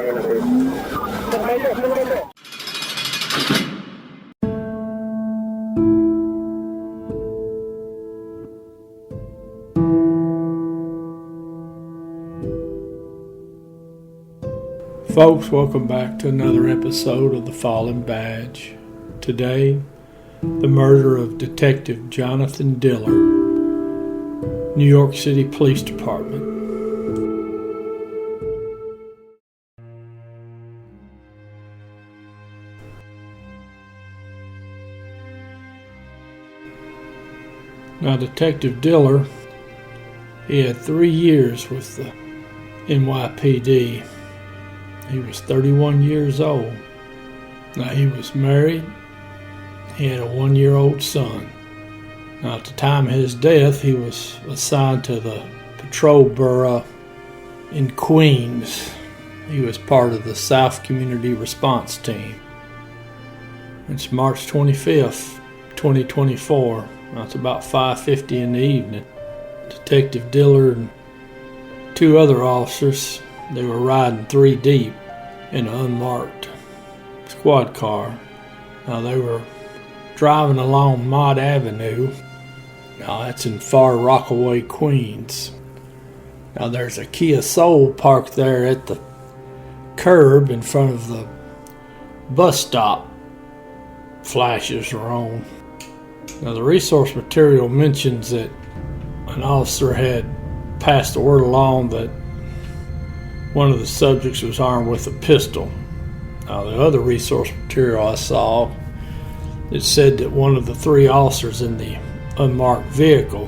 Folks, welcome back to another episode of The Fallen Badge. Today, the murder of Detective Jonathan Diller, New York City Police Department. Now, Detective Diller, he had 3 years with the NYPD. He was 31 years old. Now, he was married. He had a 1-year-old son. Now, at the time of his death, he was assigned to the patrol bureau in Queens. He was part of the South Community Response Team. It's March 25th, 2024. Now, it's about 5:50 in the evening. Detective Diller and 2 other officers, they were riding 3 deep in an unmarked squad car. Now, they were driving along Mott Avenue. Now, that's in Far Rockaway, Queens. Now, there's a Kia Soul parked there at the curb in front of the bus stop. Flashes are on. Now, the resource material mentions that an officer had passed the word along that one of the subjects was armed with a pistol. Now, the other resource material I saw, it said that one of the 3 officers in the unmarked vehicle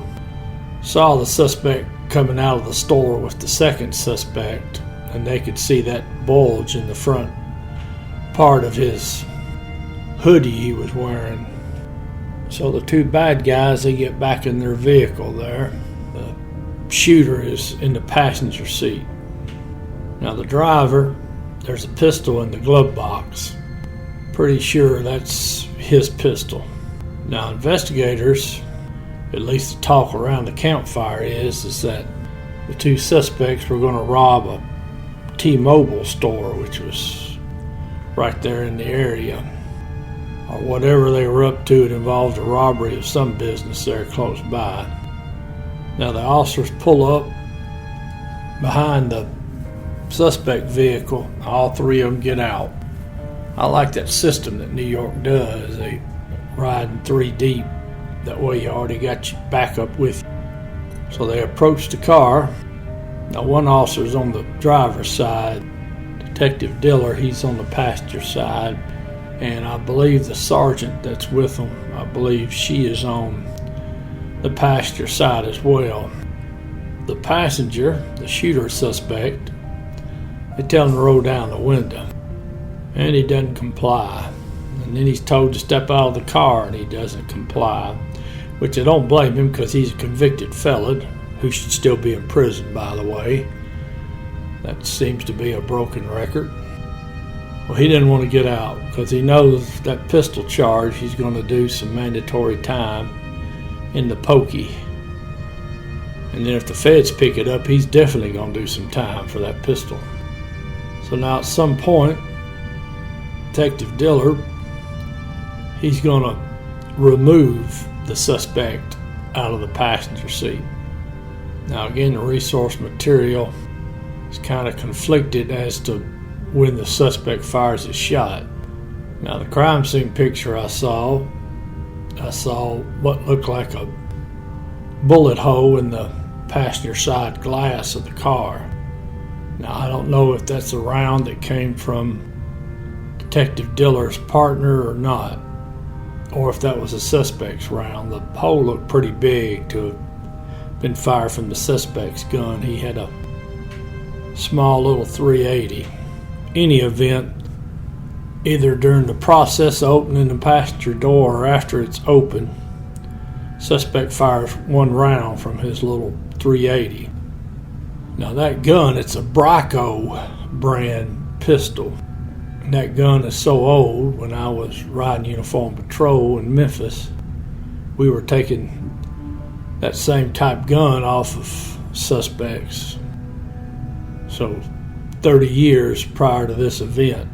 saw the suspect coming out of the store with the second suspect, and they could see that bulge in the front part of his hoodie he was wearing. So the 2 bad guys, they get back in their vehicle there. The shooter is in the passenger seat. Now, the driver, there's a pistol in the glove box. Pretty sure that's his pistol. Now, investigators, at least the talk around the campfire is that the 2 suspects were going to rob a T-Mobile store, which was right there in the area. Or whatever they were up to, it involved a robbery of some business there close by. Now, the officers pull up behind the suspect vehicle. All 3 of them get out. I like that system that New York does. They ride in 3 deep. That way you already got your backup with you. So they approach the car. Now, one officer's on the driver's side. Detective Diller, he's on the passenger side. And I believe the sergeant that's with them, I believe she is on the passenger side as well. The passenger, the shooter suspect, they tell him to roll down the window, and he doesn't comply. And then he's told to step out of the car, and he doesn't comply, which I don't blame him because he's a convicted felon who should still be in prison, by the way. That seems to be a broken record. Well, he didn't want to get out because he knows that pistol charge, he's going to do some mandatory time in the pokey. And then if the feds pick it up, he's definitely going to do some time for that pistol. So now at some point, Detective Diller, he's going to remove the suspect out of the passenger seat. Now again, the resource material is kind of conflicted as to when the suspect fires his shot. Now, the crime scene picture I saw what looked like a bullet hole in the passenger side glass of the car. Now, I don't know if that's a round that came from Detective Diller's partner or not, or if that was a suspect's round. The hole looked pretty big to have been fired from the suspect's gun. He had a small little .380. Any event, either during the process of opening the passenger door or after it's open, suspect fires 1 round from his little .380. Now that gun, it's a Bryco brand pistol. And that gun is so old. When I was riding uniform patrol in Memphis, we were taking that same type gun off of suspects. So 30 years prior to this event.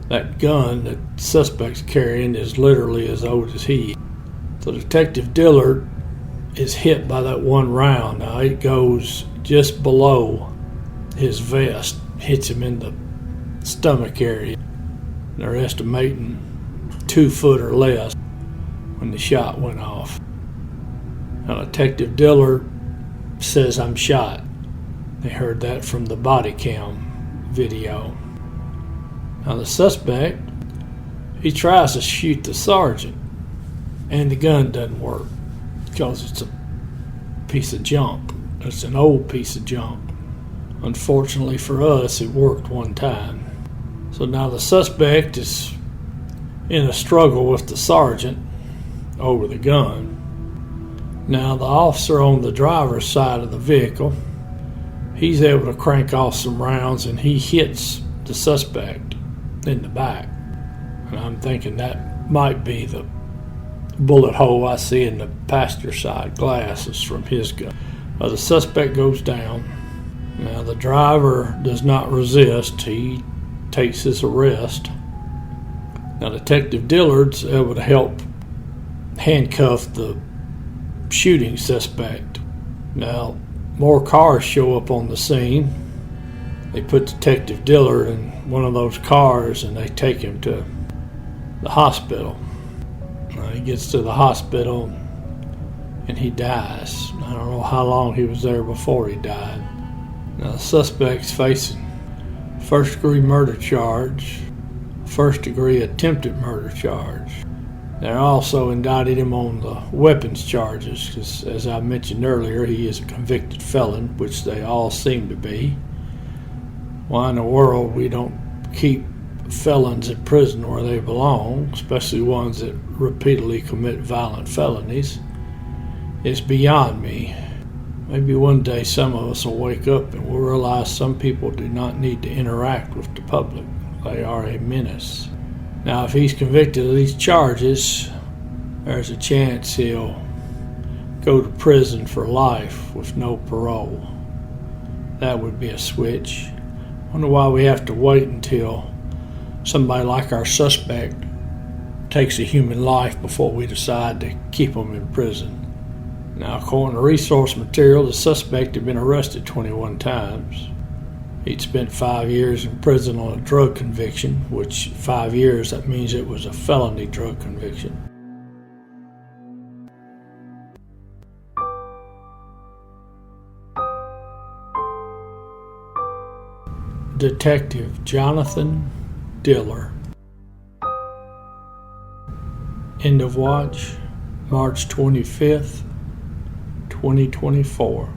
That gun that the suspect's carrying is literally as old as he. So Detective Diller is hit by that one round. Now it goes just below his vest, hits him in the stomach area. They're estimating 2 foot or less when the shot went off. Now Detective Diller says, "I'm shot." They heard that from the body cam video. Now the suspect, he tries to shoot the sergeant, and the gun doesn't work because it's a piece of junk. It's an old piece of junk. Unfortunately for us, it worked one time. So now the suspect is in a struggle with the sergeant over the gun. Now the officer on the driver's side of the vehicle, he's able to crank off some rounds, and he hits the suspect in the back. And I'm thinking that might be the bullet hole I see in the passenger side glasses from his gun. The suspect goes down. Now the driver does not resist. He takes his arrest. Now Detective Dillard's able to help handcuff the shooting suspect. Now more cars show up on the scene. They put Detective Dillard in one of those cars and they take him to the hospital. He gets to the hospital and he dies. I don't know how long he was there before he died. Now the suspect's facing first-degree murder charge, first-degree attempted murder charge. They're also indicted him on the weapons charges because, as I mentioned earlier, he is a convicted felon, which they all seem to be. Why in the world we don't keep felons in prison where they belong, especially ones that repeatedly commit violent felonies, is beyond me. Maybe one day some of us will wake up and we'll realize some people do not need to interact with the public. They are a menace. Now, if he's convicted of these charges, there's a chance he'll go to prison for life with no parole. That would be a switch. Wonder why we have to wait until somebody like our suspect takes a human life before we decide to keep them in prison. Now, according to resource material, the suspect had been arrested 21 times. He'd spent 5 years in prison on a drug conviction, which 5 years, that means it was a felony drug conviction. Detective Jonathan Diller. End of watch, March 25th, 2024.